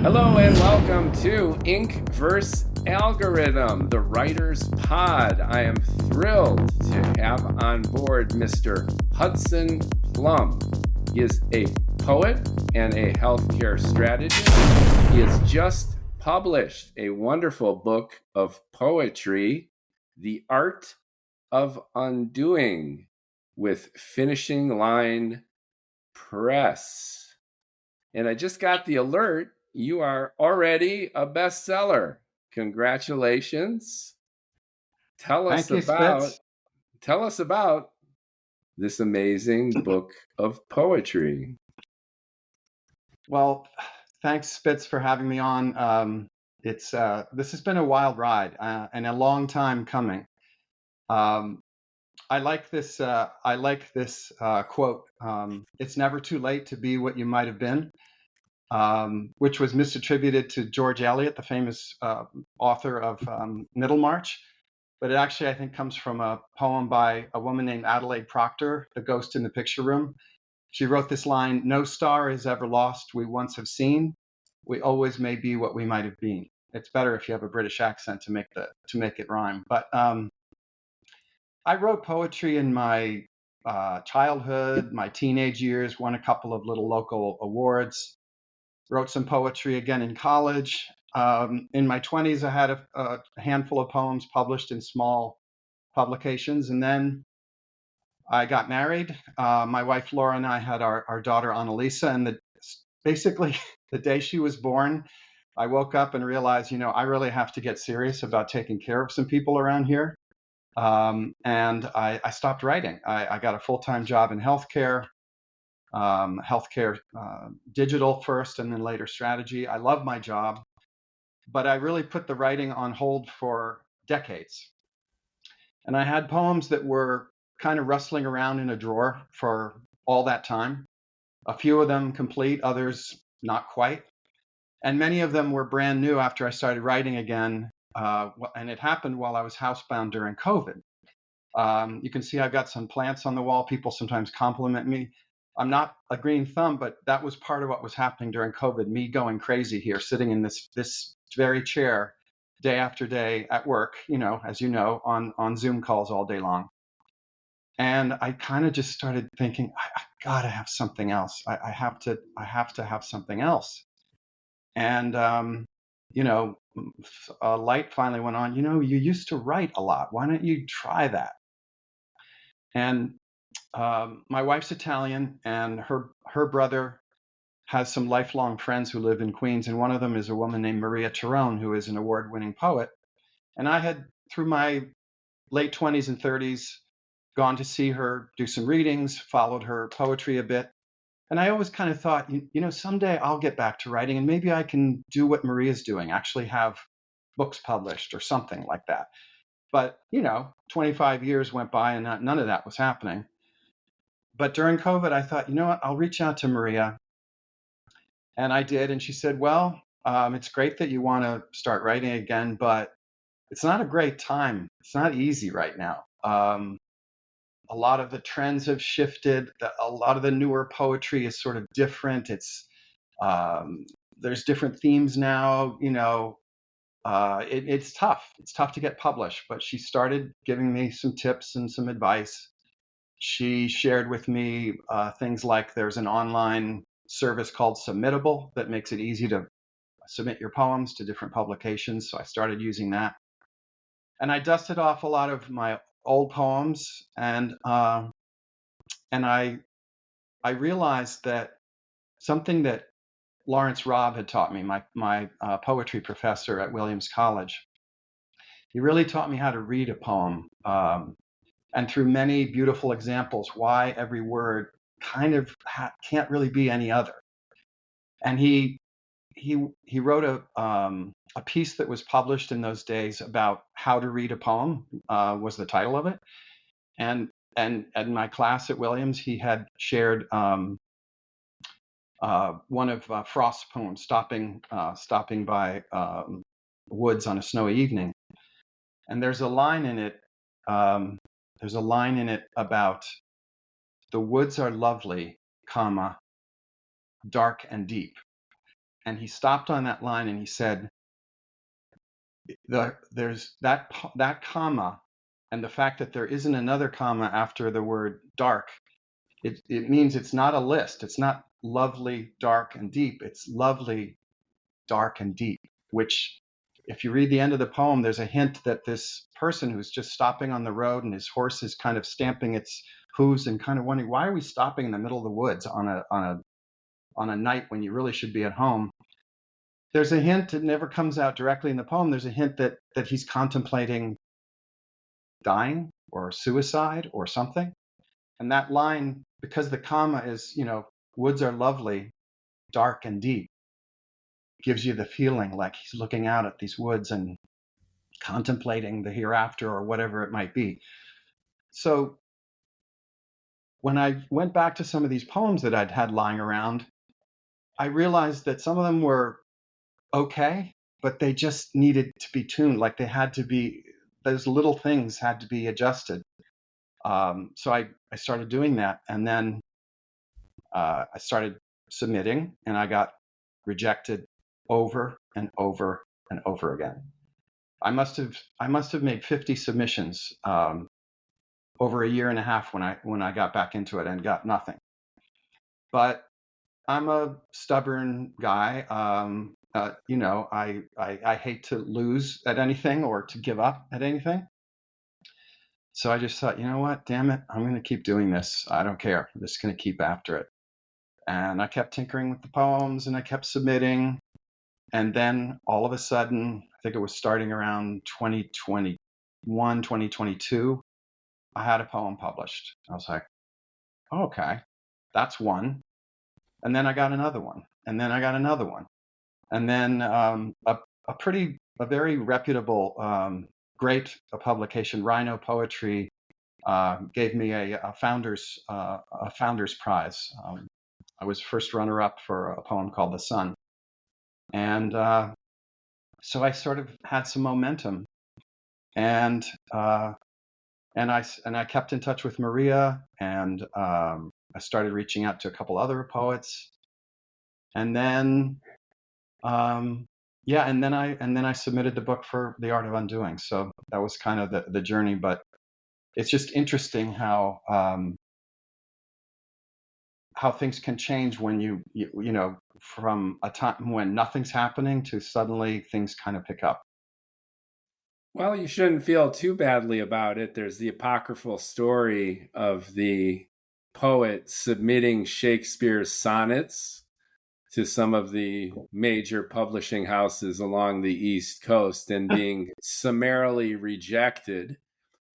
Hello and welcome to Ink Verse Algorithm, the Writer's Pod. I am thrilled to have on board Mr. Hudson Plumb. He is a poet and a healthcare strategist. He has just published a wonderful book of poetry, The Art of Undoing, with Finishing Line Press. And I just got the alert. You are already a bestseller. Congratulations. Tell us Thank you, Spitz. about this amazing book of poetry. Well, thanks, Spitz, for having me on. This has been a wild ride and a long time coming. I like this quote. It's never too late to be what you might have been, which was misattributed to George Eliot, the famous author of Middlemarch. But it actually, I think, comes from a poem by a woman named Adelaide Proctor, The Ghost in the Picture Room. She wrote this line: "No star is ever lost we once have seen. We always may be what we might have been." It's better if you have a British accent to make it rhyme. But I wrote poetry in my childhood, my teenage years, won a couple of little local awards, wrote some poetry again in college. In my 20s, I had a handful of poems published in small publications, and then I got married. My wife Laura and I had our daughter Annalisa, and basically the day she was born, I woke up and realized, I really have to get serious about taking care of some people around here. And I stopped writing. I got a full-time job in healthcare, digital first, and then later strategy. I love my job, but I really put the writing on hold for decades. And I had poems that were kind of rustling around in a drawer for all that time. A few of them complete, others not quite. And many of them were brand new after I started writing again. And it happened while I was housebound during COVID. You can see I've got some plants on the wall. People sometimes compliment me. I'm not a green thumb, but that was part of what was happening during COVID, me going crazy here, sitting in this very chair day after day at work, as you know, on Zoom calls all day long. And I kind of just started thinking, I gotta have something else. I have to have something else. And a light finally went on. You used to write a lot. Why don't you try that? And my wife's Italian, and her brother has some lifelong friends who live in Queens, and one of them is a woman named Maria Tirone, who is an award-winning poet. And I had, through my late 20s and 30s, gone to see her, do some readings, followed her poetry a bit. And I always kind of thought, someday I'll get back to writing and maybe I can do what Maria's doing, actually have books published or something like that. But, 25 years went by and none of that was happening. But during COVID, I thought, you know what, I'll reach out to Maria. And I did. And she said, well, it's great that you want to start writing again, but it's not a great time. It's not easy right now. A lot of the trends have shifted. A lot of the newer poetry is sort of different. There's different themes now. It's tough. It's tough to get published. But she started giving me some tips and some advice. She shared with me things like there's an online service called Submittable that makes it easy to submit your poems to different publications. So I started using that. And I dusted off a lot of my old poems, and I realized that something that Lawrence Robb had taught me, my poetry professor at Williams College, he really taught me how to read a poem, and through many beautiful examples, why every word kind of can't really be any other. And he wrote a piece that was published in those days about how to read a poem, was the title of it. And in my class at Williams, he had shared one of Frost's poems, stopping by woods on a snowy evening. And there's a line in it. About the woods are lovely, comma, dark and deep. And he stopped on that line and he said, there's that comma, and the fact that there isn't another comma after the word dark, it means it's not a list. It's not lovely, dark, and deep. It's lovely, dark, and deep, which if you read the end of the poem, there's a hint that this person who's just stopping on the road and his horse is kind of stamping its hooves and kind of wondering, why are we stopping in the middle of the woods on a night when you really should be at home? There's a hint, it never comes out directly in the poem, there's a hint that he's contemplating dying or suicide or something. And that line, because the comma is, woods are lovely, dark and deep, gives you the feeling like he's looking out at these woods and contemplating the hereafter or whatever it might be. So when I went back to some of these poems that I'd had lying around, I realized that some of them were okay, but they just needed to be tuned. Like those little things had to be adjusted. So I started doing that, and then I started submitting, and I got rejected over and over and over again. I must have made 50 submissions over a year and a half when I got back into it and got nothing. But I'm a stubborn guy. I hate to lose at anything or to give up at anything. So I just thought, you know what, damn it, I'm going to keep doing this. I don't care. I'm just going to keep after it. And I kept tinkering with the poems and I kept submitting. And then all of a sudden, I think it was starting around 2021, 2022, I had a poem published. I was like, oh, okay, that's one. And then I got another one. And then I got another one. And then a very reputable, great publication, RHINO Poetry, gave me a founder's prize. I was first runner-up for a poem called "The Sun," and so I sort of had some momentum, and I kept in touch with Maria, and I started reaching out to a couple other poets, and then and then I submitted the book for The Art of Undoing. So that was kind of the journey, but it's just interesting how things can change when you from a time when nothing's happening to suddenly things kind of pick up. Well, you shouldn't feel too badly about it. There's the apocryphal story of the poet submitting Shakespeare's sonnets to some of the major publishing houses along the East Coast and being summarily rejected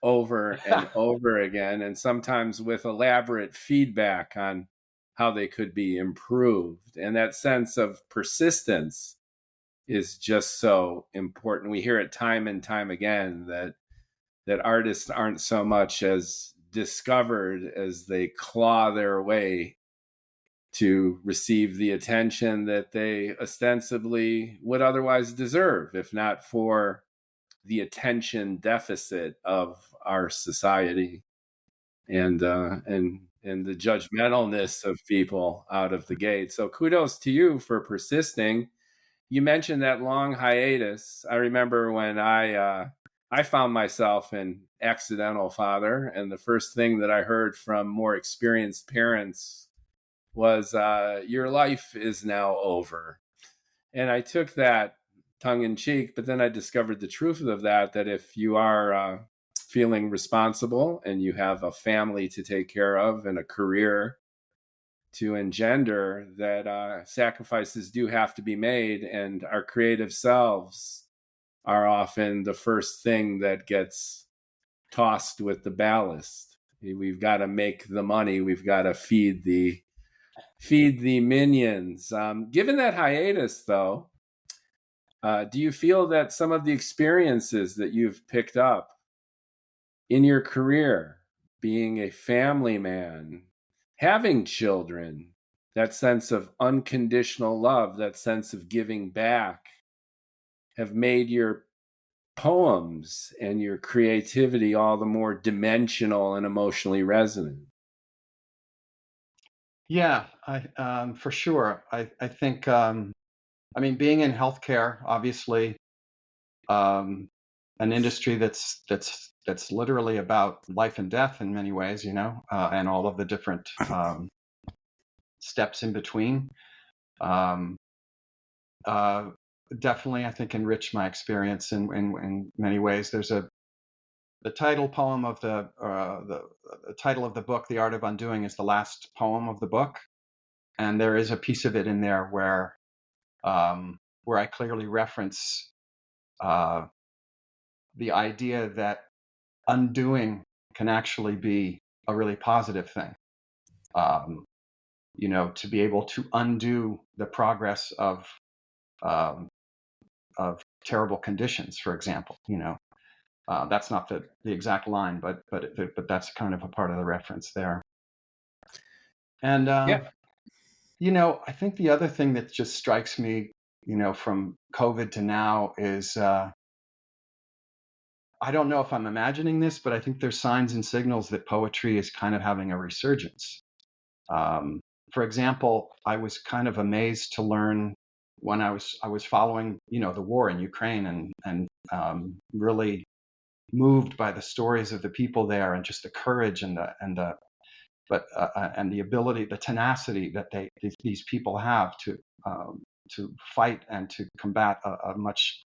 over and over again, and sometimes with elaborate feedback on how they could be improved. And that sense of persistence is just so important. We hear it time and time again that artists aren't so much as discovered as they claw their way to receive the attention that they ostensibly would otherwise deserve, if not for the attention deficit of our society and the judgmentalness of people out of the gate. So kudos to you for persisting. You mentioned that long hiatus. I remember when I found myself an accidental father, and the first thing that I heard from more experienced parents was, your life is now over. And I took that tongue in cheek, but then I discovered the truth of that if you are feeling responsible and you have a family to take care of and a career to engender, that sacrifices do have to be made, and our creative selves are often the first thing that gets tossed with the ballast. We've got to make the money. We've got to feed the minions. Given that hiatus, though, do you feel that some of the experiences that you've picked up in your career, being a family man, having children, that sense of unconditional love, that sense of giving back, have made your poems and your creativity all the more dimensional and emotionally resonant? Yeah, for sure. I think I mean, being in healthcare, obviously, an industry that's literally about life and death in many ways, and all of the different steps in between. Um, Definitely, I think, enriched my experience in many ways. There's the title poem of the title of the book, "The Art of Undoing," is the last poem of the book, and there is a piece of it in there where I clearly reference the idea that undoing can actually be a really positive thing. To be able to undo the progress um, of terrible conditions, for example. That's not the exact line, but that's kind of a part of the reference there. And Yeah. I think the other thing that just strikes me, from COVID to now is I don't know if I'm imagining this, but I think there's signs and signals that poetry is kind of having a resurgence. For example, I was kind of amazed to learn when I was following, the war in Ukraine and really moved by the stories of the people there and just the courage and the ability, the tenacity that these people have to fight and to combat a much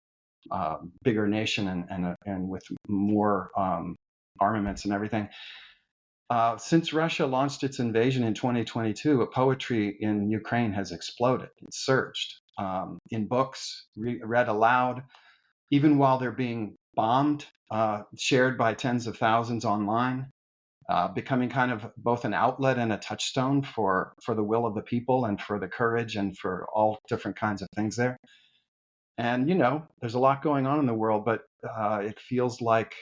bigger nation and with more armaments and everything. Since Russia launched its invasion in 2022, poetry in Ukraine has exploded. It's surged in books, read aloud, even while they're being bombed, shared by tens of thousands online, becoming kind of both an outlet and a touchstone for the will of the people and for the courage and for all different kinds of things there. And, there's a lot going on in the world, but it feels like,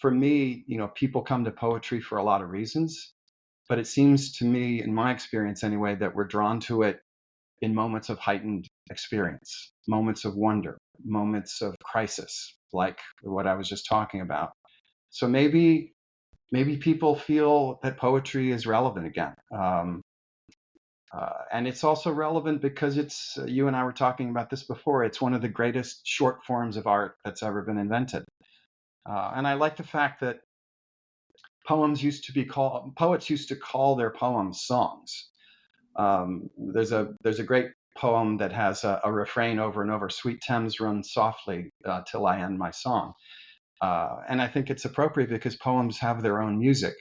for me, people come to poetry for a lot of reasons. But it seems to me, in my experience anyway, that we're drawn to it in moments of heightened experience, moments of wonder, moments of crisis, like what I was just talking about. So maybe people feel that poetry is relevant again. And it's also relevant because you and I were talking about this before, it's one of the greatest short forms of art that's ever been invented. And I like the fact that poets used to call their poems songs. There's a great poem that has a refrain over and over: "Sweet Thames, run softly till I end my song." And I think it's appropriate because poems have their own music.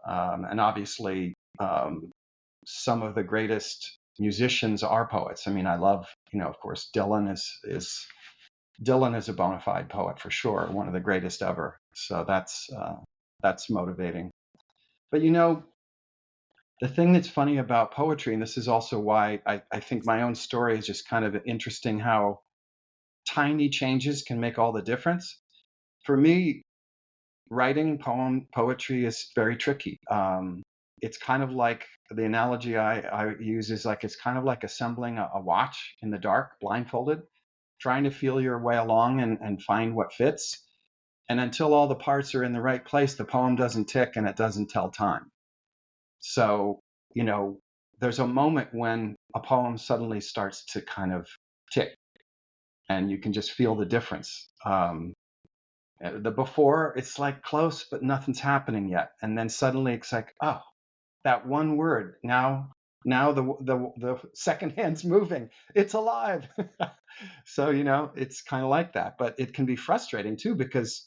And obviously, some of the greatest musicians are poets. I mean, I love, of course, Dylan is a bona fide poet for sure, one of the greatest ever. So that's motivating. But the thing that's funny about poetry, and this is also why I think my own story is just kind of interesting, how tiny changes can make all the difference. For me, writing poetry is very tricky. It's kind of like, the analogy I use is like, it's kind of like assembling a watch in the dark, blindfolded, trying to feel your way along and find what fits. And until all the parts are in the right place, the poem doesn't tick and it doesn't tell time. So, there's a moment when a poem suddenly starts to kind of tick and you can just feel the difference. The before, it's like close, but nothing's happening yet. And then suddenly it's like, oh, that one word. Now the second hand's moving. It's alive. So, it's kind of like that. But it can be frustrating too, because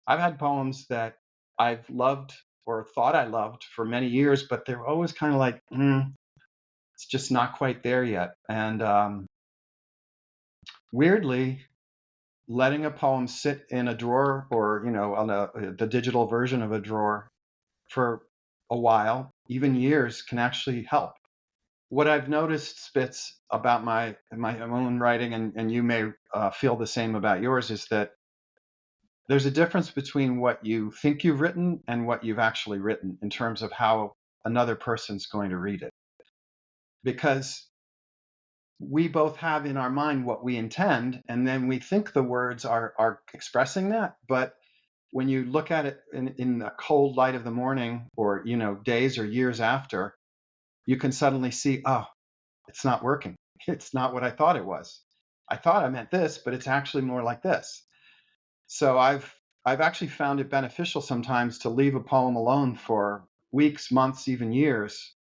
I've had poems that I've loved or thought I loved for many years, but they're always kind of like, it's just not quite there yet. And weirdly, letting a poem sit in a drawer or, on the digital version of a drawer for a while, even years, can actually help. What I've noticed, Spitz, about my own writing, and you may feel the same about yours, is that there's a difference between what you think you've written and what you've actually written in terms of how another person's going to read it. Because we both have in our mind what we intend, and then we think the words are expressing that. But when you look at it in the cold light of the morning, or, days or years after, you can suddenly see, oh, it's not working. it's not what I thought it was. I thought I meant this, but it's actually more like this. So I've actually found it beneficial sometimes to leave a poem alone for weeks, months, even years,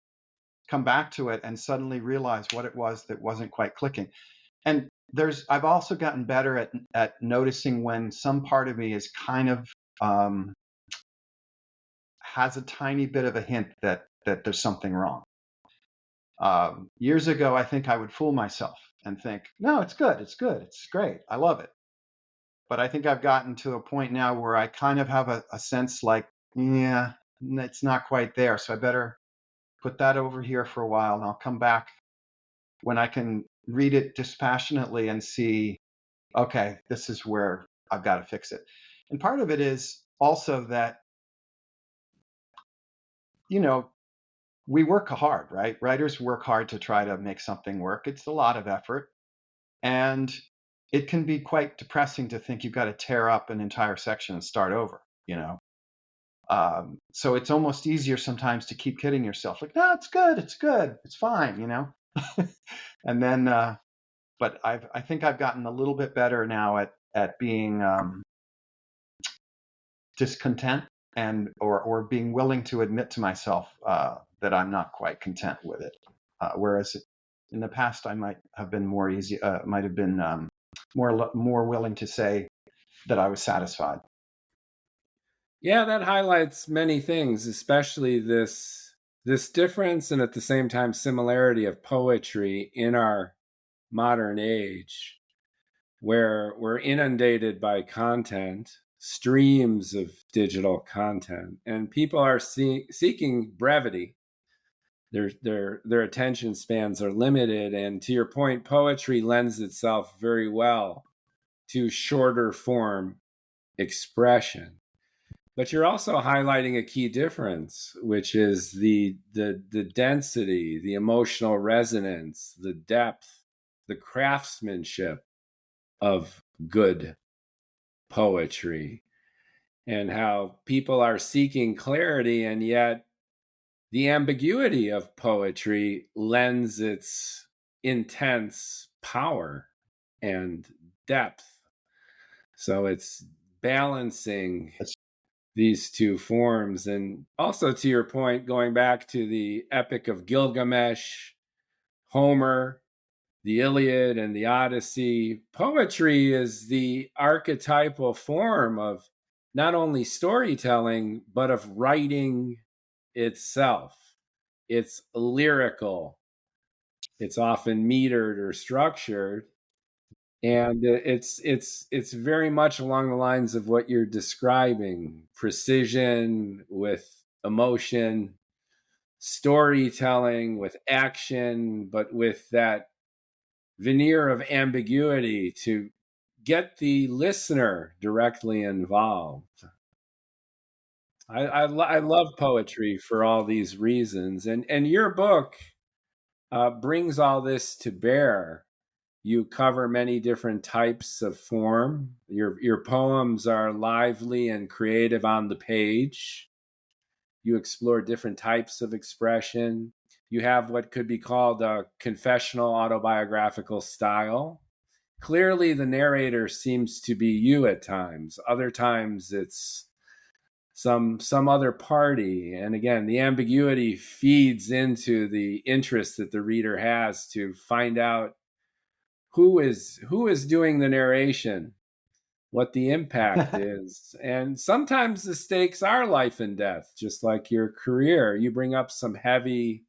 come back to it and suddenly realize what it was that wasn't quite clicking. And I've also gotten better at noticing when some part of me is kind of has a tiny bit of a hint that there's something wrong. Years ago, I think I would fool myself and think, no, it's good, it's great, I love it. But I think I've gotten to a point now where I kind of have a sense like, yeah, it's not quite there. So I better put that over here for a while, and I'll come back when I can read it dispassionately and see, okay, this is where I've got to fix it. And part of it is also that, you know, we work hard, right? Writers work hard to try to make something work. It's a lot of effort. And it can be quite depressing to think you've got to tear up an entire section and start over, you know? So it's almost easier sometimes to keep kidding yourself, like, no, it's good, it's fine, you know? And then, but I think I've gotten a little bit better now at being discontent or being willing to admit to myself that I'm not quite content with it. Whereas in the past, I might have been more more willing to say that I was satisfied. Yeah, that highlights many things, especially this difference and at the same time similarity of poetry in our modern age, where we're inundated by content, streams of digital content, and people are seeking brevity. Their attention spans are limited, and to your point, poetry lends itself very well to shorter form expression. But you're also highlighting a key difference, which is the density, the emotional resonance, the depth, the craftsmanship of good poetry, and how people are seeking clarity, and yet the ambiguity of poetry lends its intense power and depth. So it's balancing these two forms. And also, to your point, going back to the Epic of Gilgamesh, Homer, the Iliad, and the Odyssey, poetry is the archetypal form of not only storytelling, but of writing itself. It's lyrical, it's often metered or structured, and it's very much along the lines of what you're describing: precision with emotion, storytelling with action, but with that veneer of ambiguity to get the listener directly involved. I love poetry for all these reasons, and your book brings all this to bear. You cover many different types of form. Your poems are lively and creative on the page. You explore different types of expression. You have what could be called a confessional autobiographical style. Clearly, the narrator seems to be you at times. Other times, it's some other party. And again, the ambiguity feeds into the interest that the reader has to find out who is doing the narration, what the impact is. And sometimes the stakes are life and death, just like your career. You bring up some heavy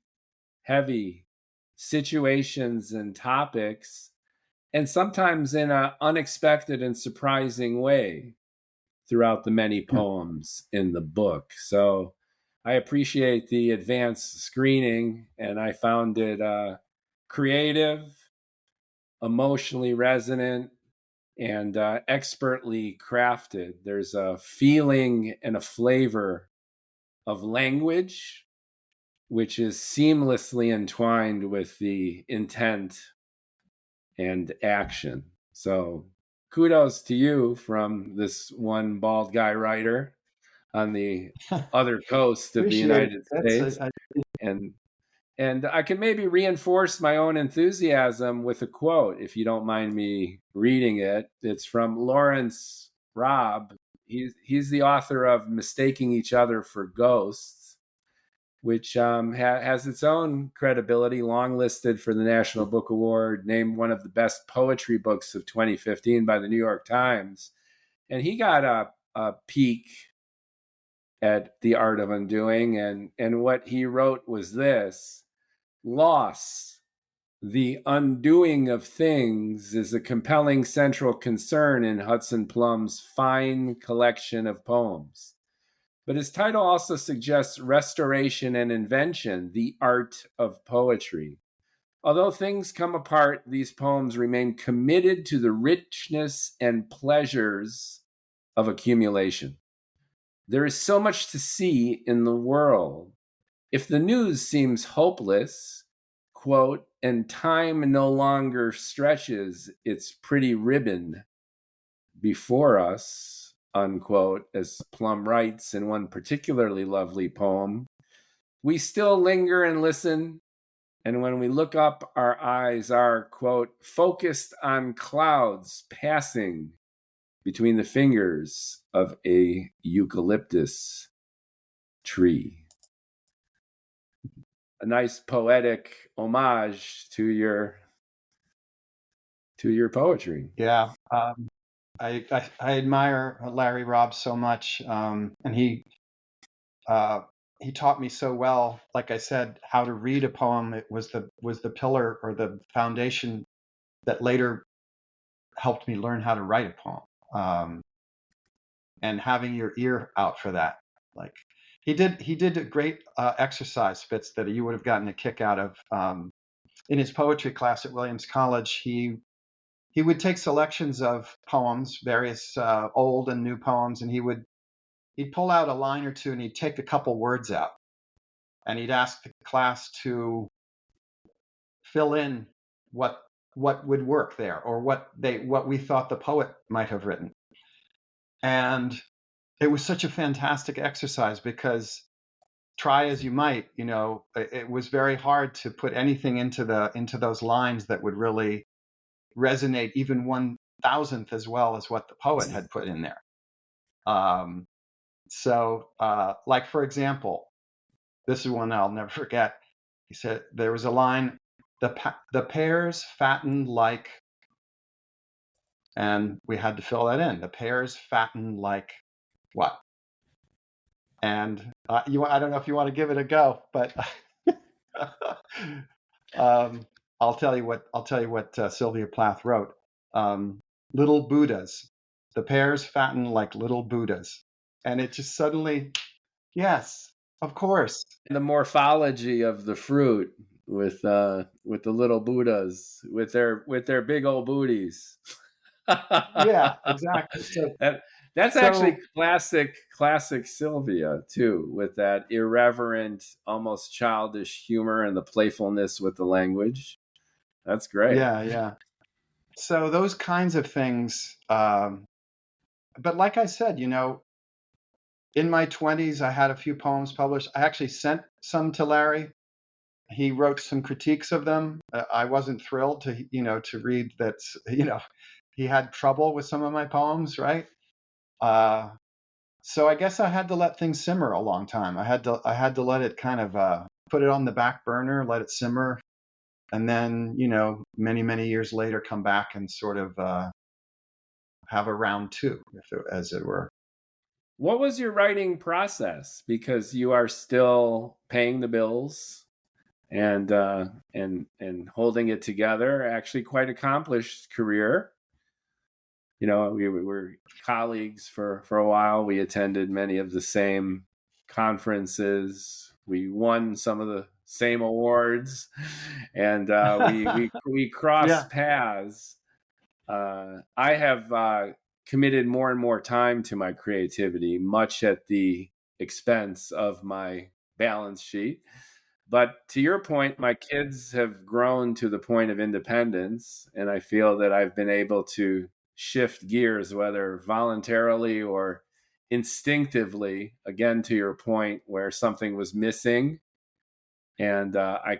situations and topics, and sometimes in an unexpected and surprising way throughout the many poems in the book. So I appreciate the advanced screening, and I found it creative, emotionally resonant, and expertly crafted. There's a feeling and a flavor of language which is seamlessly entwined with the intent and action. So kudos to you from this one bald guy writer on the other coast of the United States. And And I can maybe reinforce my own enthusiasm with a quote, if you don't mind me reading it. It's from Lawrence Robb. He's the author of Mistaking Each Other for Ghosts, which has its own credibility, long listed for the National Book Award, named one of the best poetry books of 2015 by the New York Times. And he got a peek at The Art of Undoing. And what he wrote was this: loss, the undoing of things, is a compelling central concern in Hudson Plumb's fine collection of poems. But his title also suggests restoration and invention, the art of poetry. Although things come apart, these poems remain committed to the richness and pleasures of accumulation. There is so much to see in the world. If the news seems hopeless, quote, and time no longer stretches its pretty ribbon before us, unquote, as Plum writes in one particularly lovely poem, we still linger and listen. And when we look up, our eyes are, quote, focused on clouds passing between the fingers of a eucalyptus tree. A nice poetic homage to your poetry. Yeah. I admire Larry Robb so much, and he taught me so well. Like I said, how to read a poem. It was the pillar or the foundation that later helped me learn how to write a poem. And having your ear out for that, like he did a great exercise, Spitz, that you would have gotten a kick out of. In his poetry class at Williams College, he would take selections of poems, various old and new poems, and he'd pull out a line or two and he'd take a couple words out, and he'd ask the class to fill in what would work there, or what we thought the poet might have written. And it was such a fantastic exercise, because try as you might, it was very hard to put anything into those lines that would really resonate even 1,000th as well as what the poet had put in there. So, like, for example, this is one I'll never forget. He said there was a line, the pears fatten like, and we had to fill that in. The pears fatten like what? And I don't know if you want to give it a go, but I'll tell you what Sylvia Plath wrote. Little Buddhas, the pears fatten like little Buddhas, and it just suddenly, yes, of course. The morphology of the fruit with the little Buddhas with their big old booties. Yeah, exactly. So that's actually classic Sylvia too, with that irreverent, almost childish humor and the playfulness with the language. That's great. Yeah. So those kinds of things. But like I said, in my 20s, I had a few poems published. I actually sent some to Larry. He wrote some critiques of them. I wasn't thrilled to read that, he had trouble with some of my poems, right? So I guess I had to let things simmer a long time. I had to let it kind of put it on the back burner, let it simmer, and then many years later come back and sort of have a round two, as it were. What was your writing process? Because you are still paying the bills and holding it together. Actually, quite accomplished career. We were colleagues for a while. We attended many of the same conferences. We won some of the same awards, and we crossed paths. I have committed more and more time to my creativity, much at the expense of my balance sheet. But to your point, my kids have grown to the point of independence, and I feel that I've been able to shift gears, whether voluntarily or instinctively, again, to your point, where something was missing. and I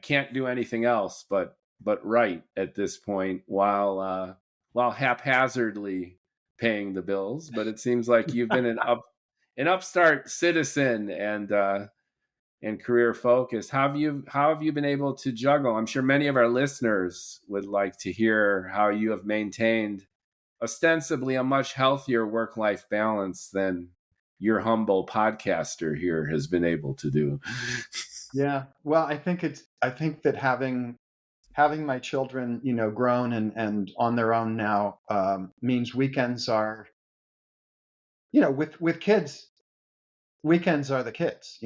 can't do anything else but write at this point while haphazardly paying the bills. But it seems like you've been an upstart citizen and career focused. How have you been able to juggle? I'm sure many of our listeners would like to hear how you have maintained ostensibly a much healthier work-life balance than your humble podcaster here has been able to do. Yeah. Well, I think that having my children, grown and on their own now, means weekends are, with kids, weekends are the kids.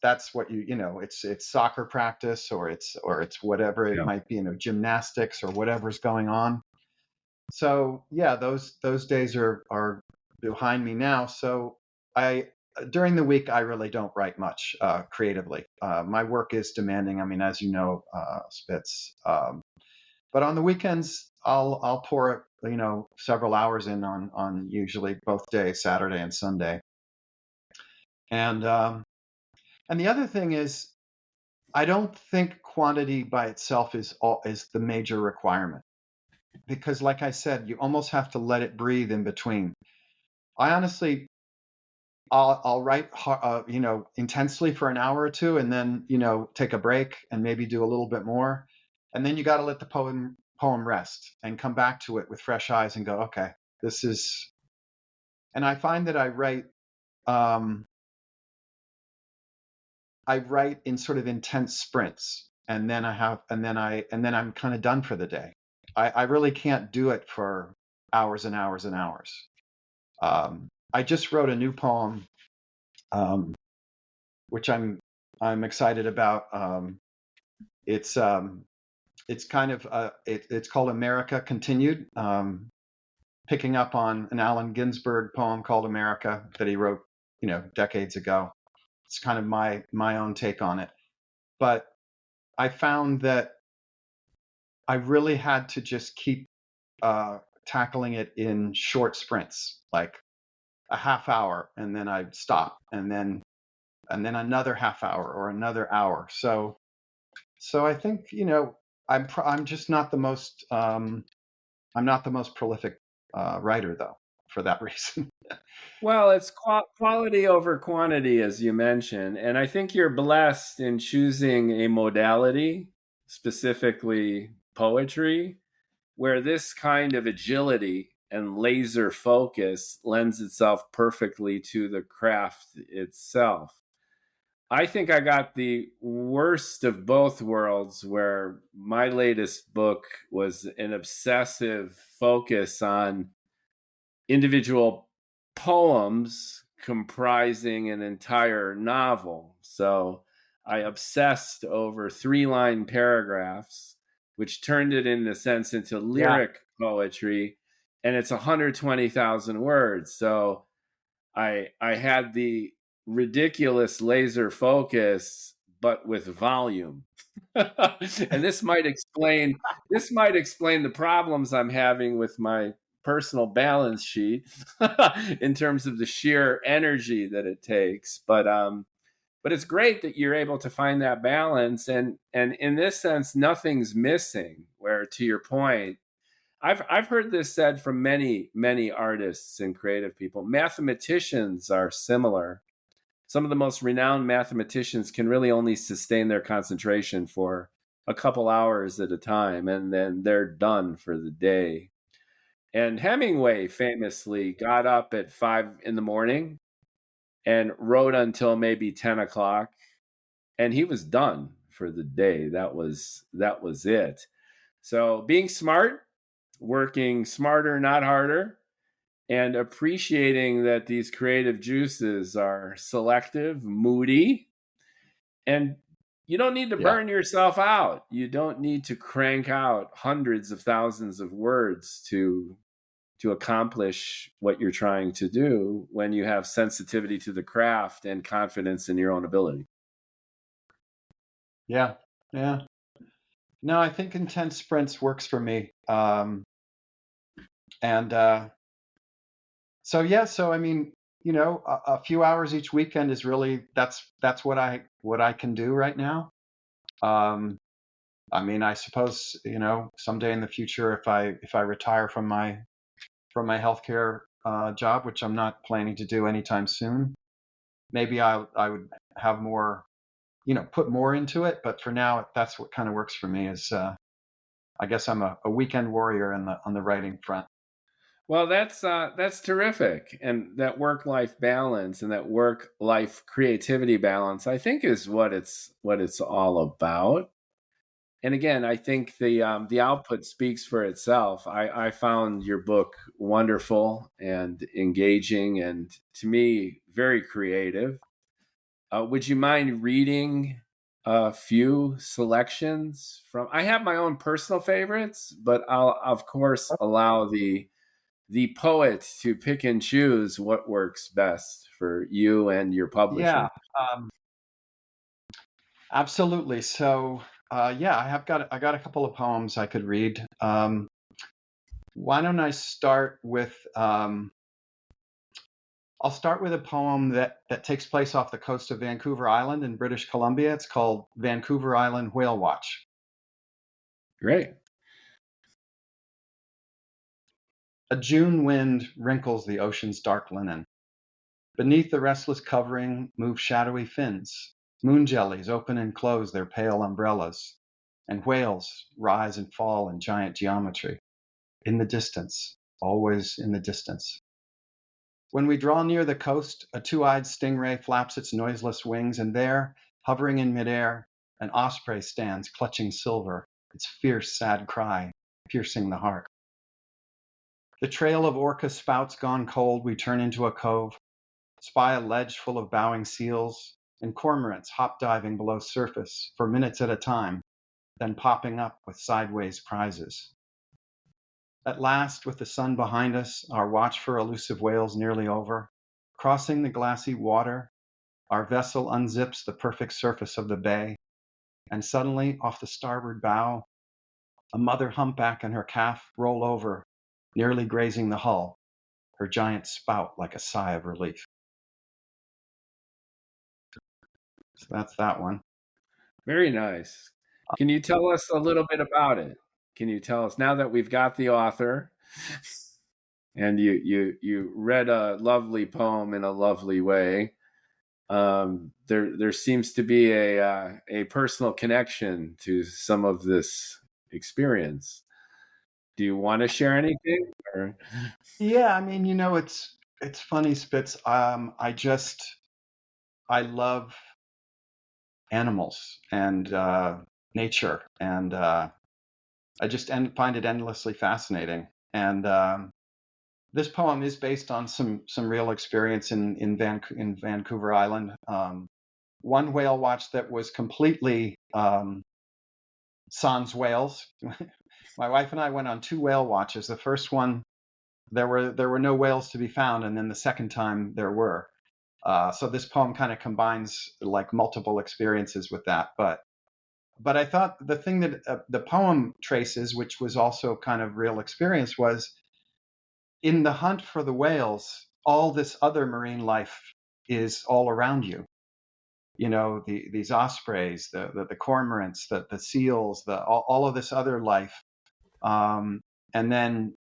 That's what it's soccer practice, or it's whatever it Yeah. might be, gymnastics or whatever's going on. So yeah, those days are behind me now. So I during the week I really don't write much creatively. My work is demanding. I mean, as you know, Spitz. But on the weekends, I'll pour several hours in on usually both days, Saturday and Sunday. And the other thing is, I don't think quantity by itself is the major requirement, because, like I said, you almost have to let it breathe in between. I honestly, I'll write intensely for an hour or two, and then take a break and maybe do a little bit more, and then you got to let the poem rest and come back to it with fresh eyes and go, okay, this is. And I find that um, I write in sort of intense sprints, and then I'm kind of done for the day. I really can't do it for hours and hours and hours. I just wrote a new poem, um, which I'm excited about. It's kind of it's called America Continued, picking up on an Allen Ginsberg poem called America that he wrote, decades ago. It's kind of my own take on it. But I found that I really had to just keep tackling it in short sprints, like a half hour, and then I'd stop, and then another half hour or another hour. So I think I'm just not the most I'm not the most prolific writer, though, for that reason. Well, it's quality over quantity, as you mentioned. And I think you're blessed in choosing a modality, specifically poetry, where this kind of agility and laser focus lends itself perfectly to the craft itself. I think I got the worst of both worlds, where my latest book was an obsessive focus on individual poems comprising an entire novel. So I obsessed over 3-line paragraphs, which turned it in a sense into Yeah. lyric poetry, and it's 120,000 words. So I had the ridiculous laser focus, but with volume. And this might explain the problems I'm having with my personal balance sheet in terms of the sheer energy that it takes. But it's great that you're able to find that balance, and in this sense, nothing's missing. Where, to your point, I've heard this said from many artists and creative people. Mathematicians are similar. Some of the most renowned mathematicians can really only sustain their concentration for a couple hours at a time, and then they're done for the day. And Hemingway famously got up at 5 in the morning and wrote until maybe 10 o'clock, and he was done for the day. That was it. So being smart, working smarter, not harder, and appreciating that these creative juices are selective, moody, and you don't need to Yeah. burn yourself out. You don't need to crank out hundreds of thousands of words to accomplish what you're trying to do when you have sensitivity to the craft and confidence in your own ability. Yeah. Yeah. No, I think intense sprints works for me. And so I mean, a few hours each weekend is really that's what I can do right now. I mean, I suppose, someday in the future, if I retire from my healthcare job, which I'm not planning to do anytime soon, maybe I would have more, put more into it. But for now, that's what kind of works for me. Is I guess I'm a weekend warrior on the writing front. Well, that's terrific, and that work-life balance and that work-life creativity balance, I think, is what it's all about. And again, I think the output speaks for itself. I found your book wonderful and engaging, and to me, very creative. Would you mind reading a few selections from? I have my own personal favorites, but I'll of course allow the poet to pick and choose what works best for you and your Yeah, publisher. absolutely. So, yeah, I got a couple of poems I could read. Why don't I start with I'll start with a poem that takes place off the coast of Vancouver Island in British Columbia. It's called Vancouver Island Whale Watch. Great. A June wind wrinkles the ocean's dark linen. Beneath the restless covering move shadowy fins. Moon jellies open and close their pale umbrellas, and whales rise and fall in giant geometry. In the distance, always in the distance. When we draw near the coast, a two-eyed stingray flaps its noiseless wings, and there, hovering in midair, an osprey stands clutching silver, its fierce, sad cry piercing the heart. The trail of orca spouts gone cold, we turn into a cove, spy a ledge full of bowing seals, and cormorants hop diving below surface for minutes at a time, then popping up with sideways prizes. At last, with the sun behind us, our watch for elusive whales nearly over, crossing the glassy water, our vessel unzips the perfect surface of the bay, and suddenly, off the starboard bow, a mother humpback and her calf roll over, nearly grazing the hull, her giant spout like a sigh of relief. So that's that one. Very nice. Can you tell us a little bit about it? Can you tell us, now that we've got the author and you read a lovely poem in a lovely way, there seems to be a personal connection to some of this experience. Do you want to share anything? Or? Yeah, I mean, it's funny, Spitz. I love animals and nature, and I just find it endlessly fascinating. And this poem is based on some real experience in Vancouver Island. One whale watch that was completely sans whales. My wife and I went on two whale watches. The first one, there were no whales to be found, and then the second time there were. So this poem kind of combines like multiple experiences with that. But I thought the thing that the poem traces, which was also kind of real experience, was in the hunt for the whales, all this other marine life is all around you. These ospreys, the cormorants, the seals, all of this other life. And then,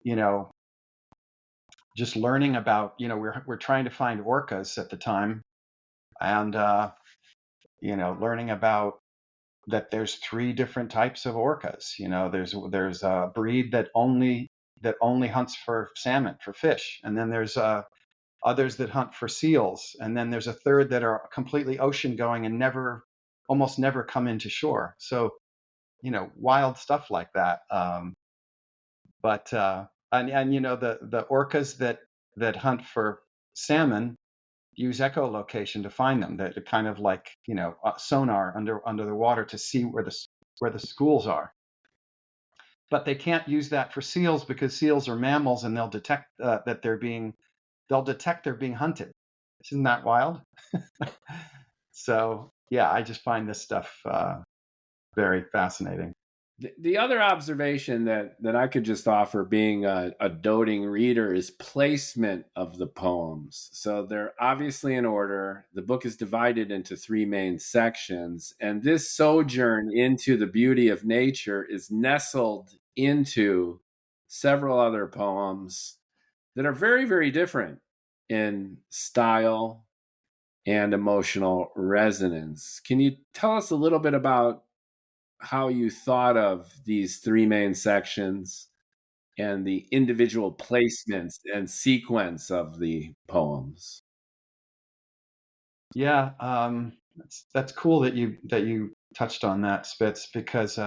just learning about, we're trying to find orcas at the time, and learning about that there's three different types of orcas. There's a breed that only hunts for salmon, for fish, and then there's others that hunt for seals, and then there's a third that are completely ocean going and almost never come into shore. So wild stuff like that. But and the orcas that hunt for salmon use echolocation to find them. That kind of like sonar under the water to see where the schools are. But they can't use that for seals because seals are mammals and they'll detect that they're being hunted. Isn't that wild? So yeah, I just find this stuff very fascinating. The other observation that I could just offer, being a doting reader, is placement of the poems. So they're obviously in order. The book is divided into three main sections, and this sojourn into the beauty of nature is nestled into several other poems that are very, very different in style and emotional resonance. Can you tell us a little bit about how you thought of these three main sections and the individual placements and sequence of the poems? Yeah, that's cool that you touched on that, Spitz, because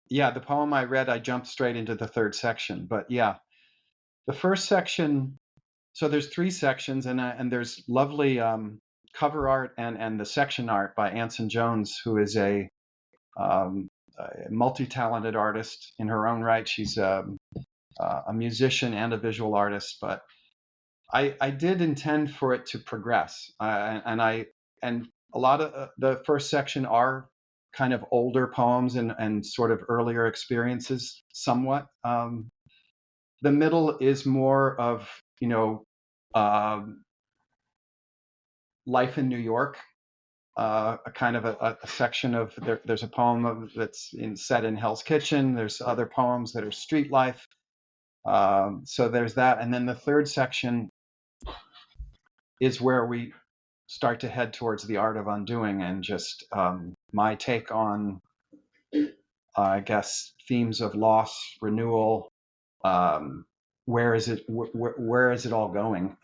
yeah, the poem I read, I jumped straight into the third section. But yeah, the first section. So there's three sections, and there's lovely cover art and the section art by Anson Jones, who is a multi-talented artist in her own right. She's a musician and a visual artist, but I did intend for it to progress, and a lot of the first section are kind of older poems and sort of earlier experiences, somewhat. The middle is more of um, life in New York. A kind of a section of there's a poem that's set in Hell's Kitchen. There's other poems that are street life. So there's that, and then the third section is where we start to head towards the art of undoing, and just my take on, I guess, themes of loss, renewal. Where is it? Where is it all going?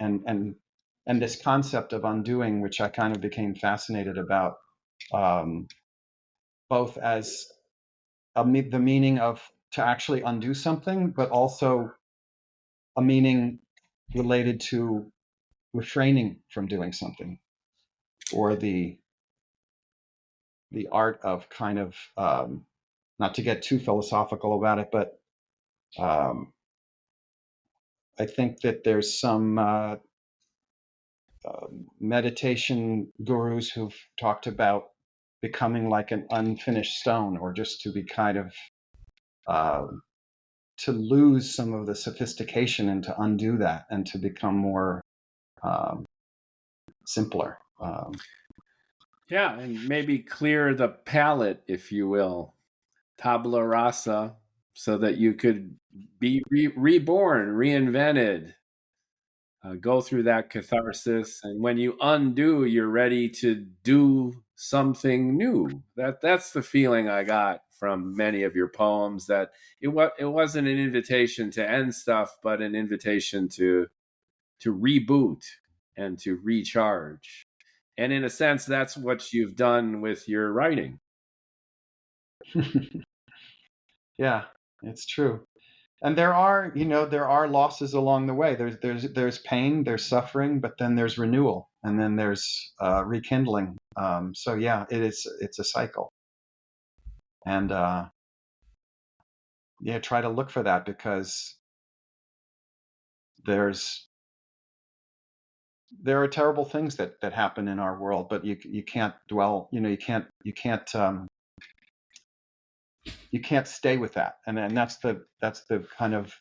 And this concept of undoing, which I kind of became fascinated about, both as the meaning of to actually undo something, but also a meaning related to refraining from doing something, or the art of kind of not to get too philosophical about it, but um, I think that there's some meditation gurus who've talked about becoming like an unfinished stone, or just to be kind of uh, to lose some of the sophistication and to undo that and to become more um, simpler. Yeah, and maybe clear the palette, if you will, tabula rasa, so that you could be reborn, reinvented, go through that catharsis, and when you undo, you're ready to do something new. That's the feeling I got from many of your poems, that it wasn't an invitation to end stuff, but an invitation to reboot and to recharge. And in a sense, that's what you've done with your writing. Yeah, it's true. And there are losses along the way. There's pain, there's suffering, but then there's renewal, and then there's rekindling. So yeah, it's a cycle, and yeah, try to look for that, because there's there are terrible things that happen in our world, but you can't dwell. You can't stay with that, and that's the kind of,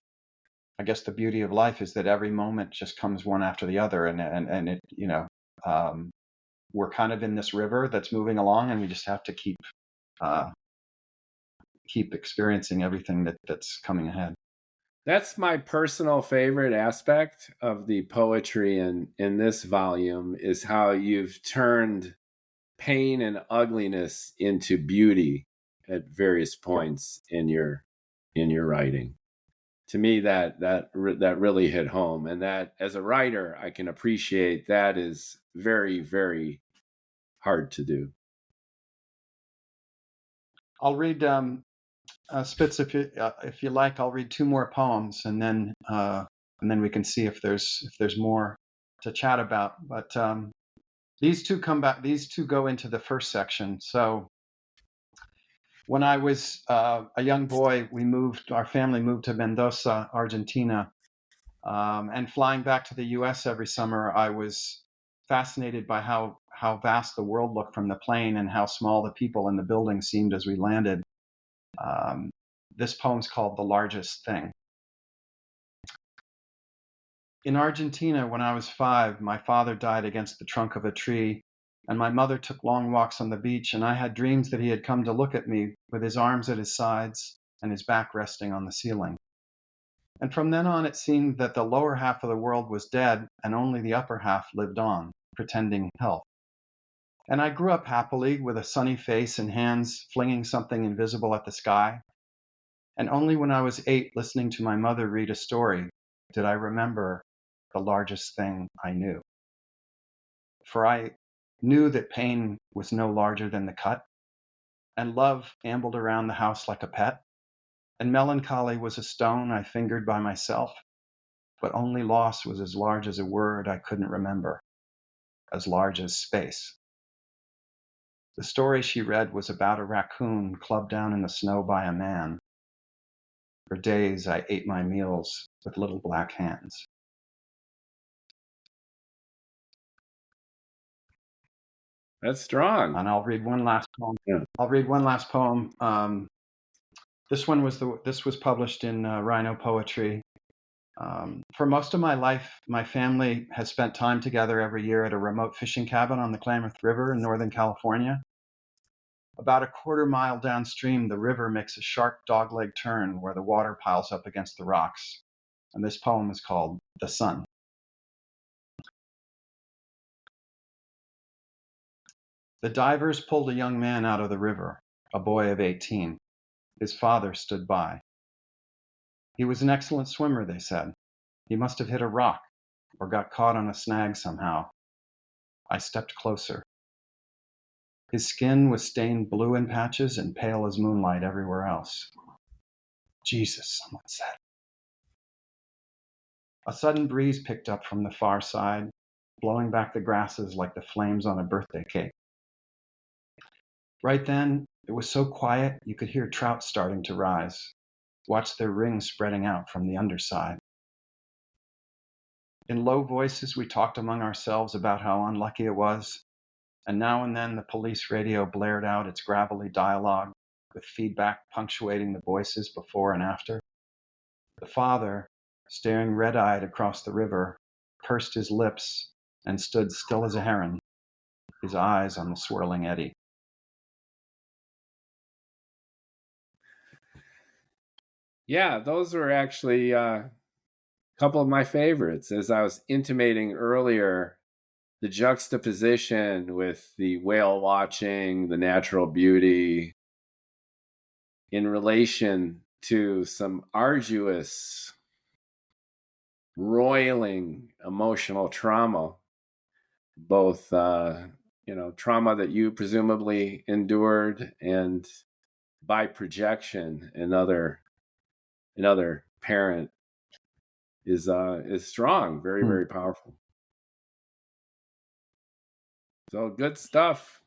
I guess, the beauty of life, is that every moment just comes one after the other, and it um, we're kind of in this river that's moving along, and we just have to uh, keep experiencing everything that's coming ahead. That's my personal favorite aspect of the poetry in this volume, is how you've turned pain and ugliness into beauty at various Yep. points in your writing. To me, that really hit home, and that as a writer, I can appreciate that is very, very hard to do. I'll read Spitz, if you like. I'll read two more poems, and then we can see if there's more to chat about. But these two come back. These two go into the first section. So when I was a young boy, our family moved to Mendoza, Argentina, and flying back to the U.S. every summer, I was fascinated by how vast the world looked from the plane, and how small the people in the building seemed as we landed. This poem's called The Largest Thing. In Argentina, when I was 5, my father died against the trunk of a tree, and my mother took long walks on the beach, and I had dreams that he had come to look at me with his arms at his sides and his back resting on the ceiling. And from then on, it seemed that the lower half of the world was dead, and only the upper half lived on, pretending health. And I grew up happily with a sunny face and hands flinging something invisible at the sky. And only when I was 8, listening to my mother read a story, did I remember the largest thing I knew. For I knew that pain was no larger than the cut, and love ambled around the house like a pet, and melancholy was a stone I fingered by myself, but only loss was as large as a word I couldn't remember, as large as space. The story she read was about a raccoon clubbed down in the snow by a man. For days I ate my meals with little black hands. That's strong. And I'll read one last poem. Yeah. I'll read one last poem. This was published in RHINO Poetry. For most of my life, my family has spent time together every year at a remote fishing cabin on the Klamath River in Northern California. About a quarter mile downstream, the river makes a sharp dogleg turn where the water piles up against the rocks. And this poem is called The Sun. The divers pulled a young man out of the river, a boy of 18. His father stood by. He was an excellent swimmer, they said. He must have hit a rock or got caught on a snag somehow. I stepped closer. His skin was stained blue in patches and pale as moonlight everywhere else. Jesus, someone said. A sudden breeze picked up from the far side, blowing back the grasses like the flames on a birthday cake. Right then, it was so quiet you could hear trout starting to rise, watch their rings spreading out from the underside. In low voices, we talked among ourselves about how unlucky it was, and now and then the police radio blared out its gravelly dialogue, with feedback punctuating the voices before and after. The father, staring red-eyed across the river, pursed his lips and stood still as a heron, his eyes on the swirling eddy. Yeah, those were actually a couple of my favorites. As I was intimating earlier, the juxtaposition with the whale watching, the natural beauty, in relation to some arduous, roiling emotional trauma, both trauma that you presumably endured, and by projection another parent is strong, very, very powerful. So good stuff,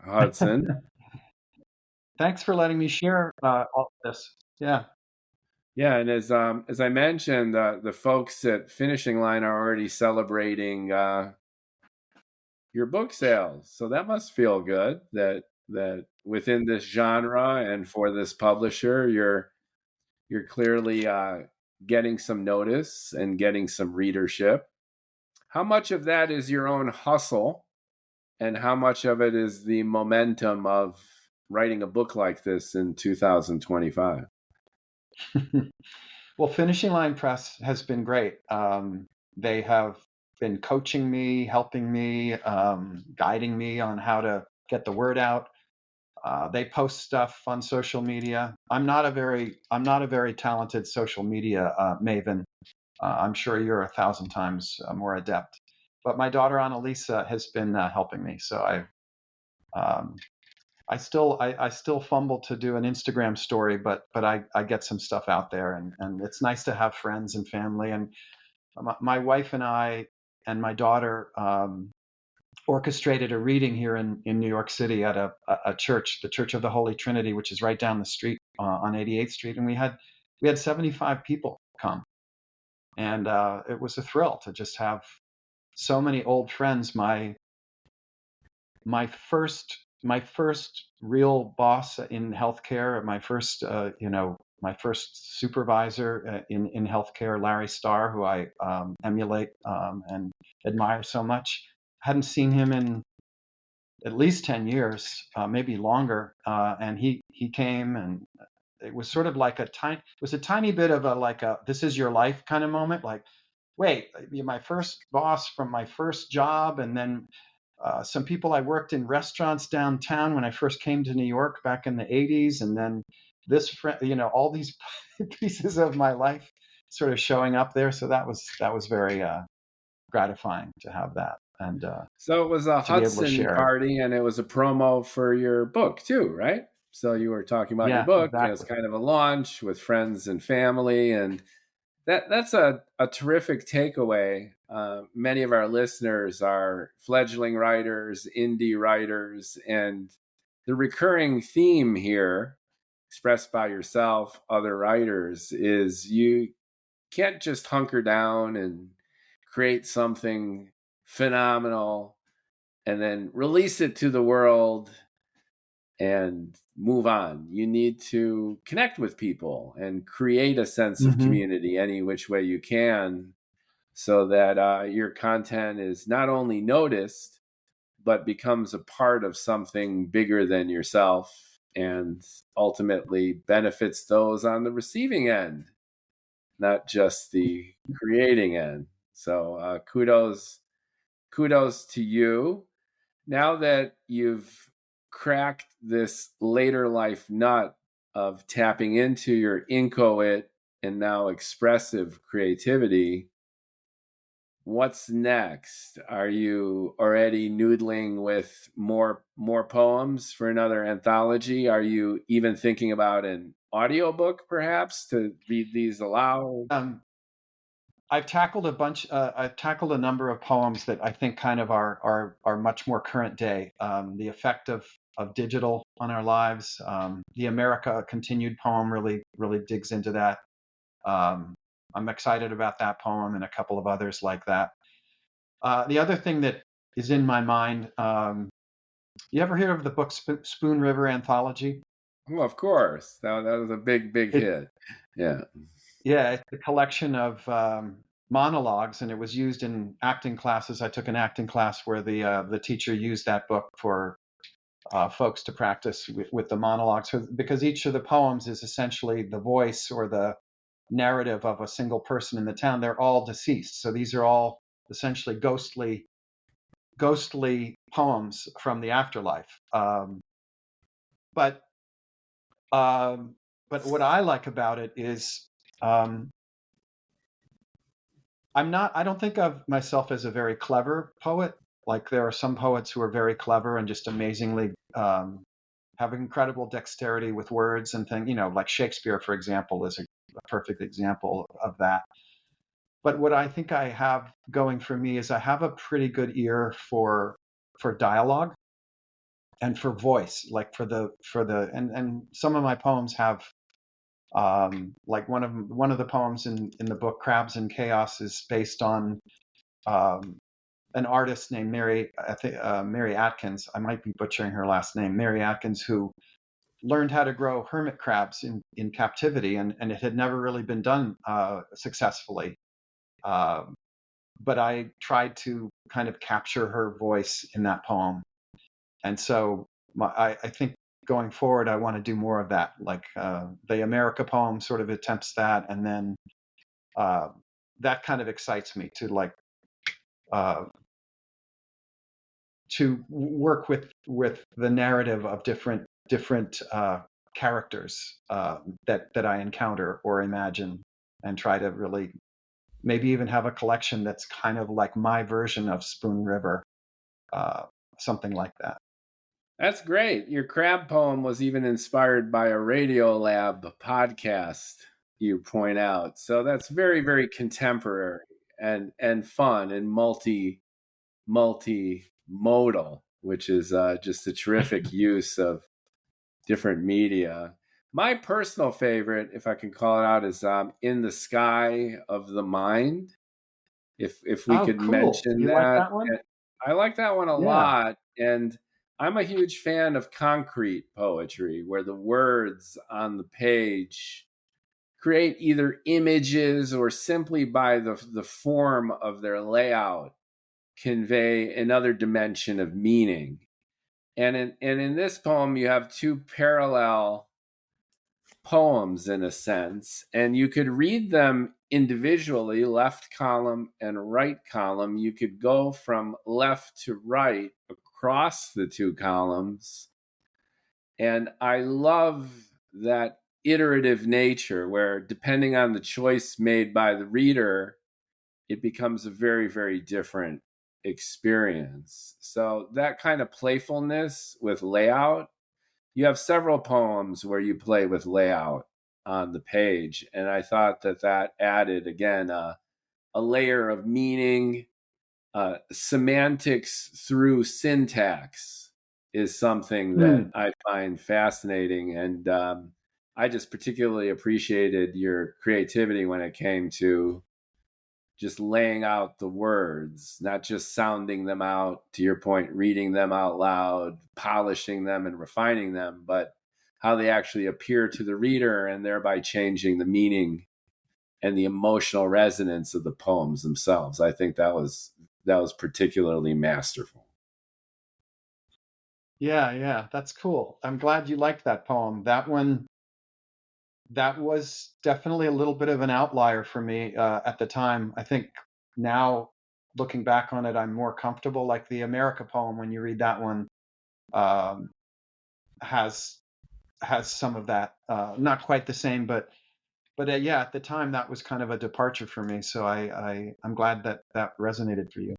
Hudson. Thanks for letting me share all of this. Yeah. Yeah, and as I mentioned, the folks at Finishing Line are already celebrating your book sales, so that must feel good. That within this genre and for this publisher, you're clearly getting some notice and getting some readership. How much of that is your own hustle, and how much of it is the momentum of writing a book like this in 2025? Well, Finishing Line Press has been great. They have been coaching me, helping me, guiding me on how to get the word out. They post stuff on social media. I'm not a very talented social media maven. I'm sure you're 1,000 times more adept. But my daughter Annalisa has been helping me. So I still fumble to do an Instagram story, but I get some stuff out there, and it's nice to have friends and family. And my wife and I and my daughter orchestrated a reading here in New York City at a church, the Church of the Holy Trinity, which is right down the street on 88th Street, and we had 75 people come, and it was a thrill to just have so many old friends. My first real boss in healthcare. My first supervisor in healthcare, Larry Starr, who I emulate and admire so much. Hadn't seen him in at least 10 years, maybe longer. And he came, and it was sort of like it was a tiny bit of a this is your life kind of moment. Like, wait, you're my first boss from my first job, and then some people I worked in restaurants downtown when I first came to New York back in the 80s, and then this friend, all these pieces of my life sort of showing up there. So that was very gratifying to have that, and So it was a to be able to Hudson share it. party, and it was a promo for your book too, right? So you were talking about your Yeah, book as exactly. kind of a launch with friends and family, and that's a terrific takeaway. Many of our listeners are fledgling writers, indie writers, and the recurring theme here, expressed by yourself, other writers, is you can't just hunker down and create something phenomenal and then release it to the world and move on. You need to connect with people and create a sense of Mm-hmm. community any which way you can, so that your content is not only noticed, but becomes a part of something bigger than yourself and ultimately benefits those on the receiving end, not just the creating end. So kudos to you. Now that you've cracked this later life nut of tapping into your inchoate and now expressive creativity, what's next? Are you already noodling with more poems for another anthology? Are you even thinking about an audiobook perhaps to read these aloud? I've tackled a number of poems that I think kind of are much more current day. The effect of digital on our lives. The America Continued poem really digs into that. I'm excited about that poem and a couple of others like that. The other thing that is in my mind, you ever hear of the book Spoon River Anthology? Well, of course. That was a big It hit. Yeah. Yeah, it's a collection of monologues, and it was used in acting classes. I took an acting class where the teacher used that book for folks to practice with the monologues, because each of the poems is essentially the voice or the narrative of a single person in the town. They're all deceased, so these are all essentially ghostly poems from the afterlife. But but what I like about it is. Um, I don't think of myself as a very clever poet. Like, there are some poets who are very clever and just amazingly have incredible dexterity with words and things. Like Shakespeare, for example, is a perfect example of that. But what I think I have going for me is I have a pretty good ear for dialogue and for voice, like and some of my poems have like one of the poems in the book Crabs and Chaos is based on um, an artist named Mary Atkins. I might be butchering her last name, Mary Atkins, who learned how to grow hermit crabs in captivity, and it had never really been done successfully. Uh, but I tried to kind of capture her voice in that poem, and so I think going forward, I want to do more of that. Like the America poem sort of attempts that, and then uh, that kind of excites me to uh, to work with the narrative of different characters that I encounter or imagine, and try to really maybe even have a collection that's kind of like my version of Spoon River, uh, something like that. That's great. Your crab poem was even inspired by a Radiolab podcast, you point out. So that's very contemporary and fun and multimodal, which is just a terrific use of different media. My personal favorite, if I can call it out, is "In the Sky of the Mind." If we Oh, could cool! mention You like that, that one? I like that one a Yeah. lot, and I'm a huge fan of concrete poetry, where the words on the page create either images or simply by the form of their layout convey another dimension of meaning. And in this poem, you have two parallel poems in a sense, and you could read them individually, left column and right column. You could go from left to right across the two columns. And I love that iterative nature where, depending on the choice made by the reader, it becomes a very, very different experience. So that kind of playfulness with layout, you have several poems where you play with layout on the page. And I thought that added, again, a layer of meaning. Semantics through syntax is something that I find fascinating. And I just particularly appreciated your creativity when it came to just laying out the words, not just sounding them out, to your point, reading them out loud, polishing them and refining them, but how they actually appear to the reader and thereby changing the meaning and the emotional resonance of the poems themselves. I think that was particularly masterful. Yeah, that's cool. I'm glad you liked that poem. That one, that was definitely a little bit of an outlier for me at the time. I think now, looking back on it, I'm more comfortable. Like the America poem, when you read that one, um, has some of that. Not quite the same, but yeah, at the time that was kind of a departure for me. So I'm glad that resonated for you.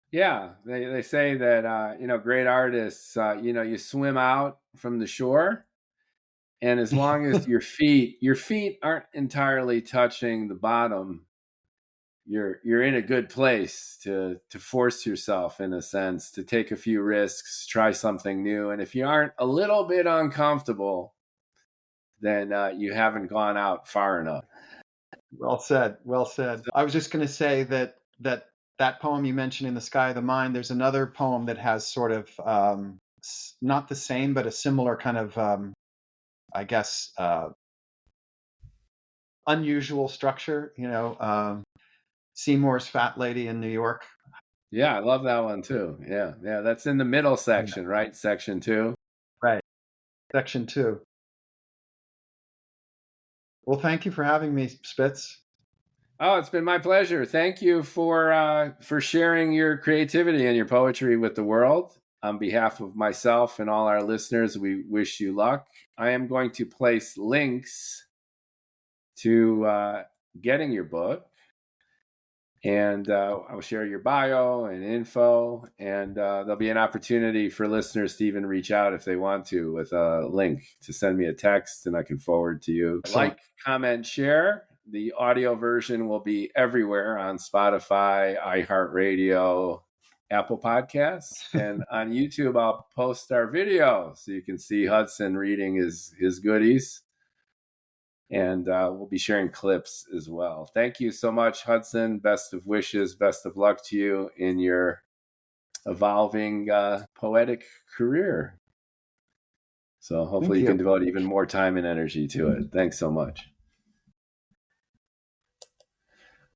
Yeah, they say that great artists, you swim out from the shore, and as long as your feet aren't entirely touching the bottom, you're in a good place to force yourself, in a sense, to take a few risks, try something new. And if you aren't a little bit uncomfortable, then you haven't gone out far enough. Well said. Well said. I was just going to say that poem you mentioned, In the Sky of the Mind, there's another poem that has sort of not the same, but a similar kind of, I guess, unusual structure. Seymour's Fat Lady in New York. Yeah, I love that one too. Yeah, that's in the middle section, right? Section 2. Right. Section 2. Well, thank you for having me, Spitz. Oh, it's been my pleasure. Thank you for sharing your creativity and your poetry with the world. On behalf of myself and all our listeners, we wish you luck. I am going to place links to getting your book, and I'll share your bio and info, and there'll be an opportunity for listeners to even reach out if they want to, with a link to send me a text, and I can forward to you. Like, comment, share. The audio version will be everywhere on Spotify, iHeartRadio, Apple Podcasts, and on YouTube I'll post our video so you can see Hudson reading his goodies. And we'll be sharing clips as well. Thank you so much, Hudson. Best of wishes, best of luck to you in your evolving poetic career. So hopefully you can devote even more time and energy to it. Thanks so much.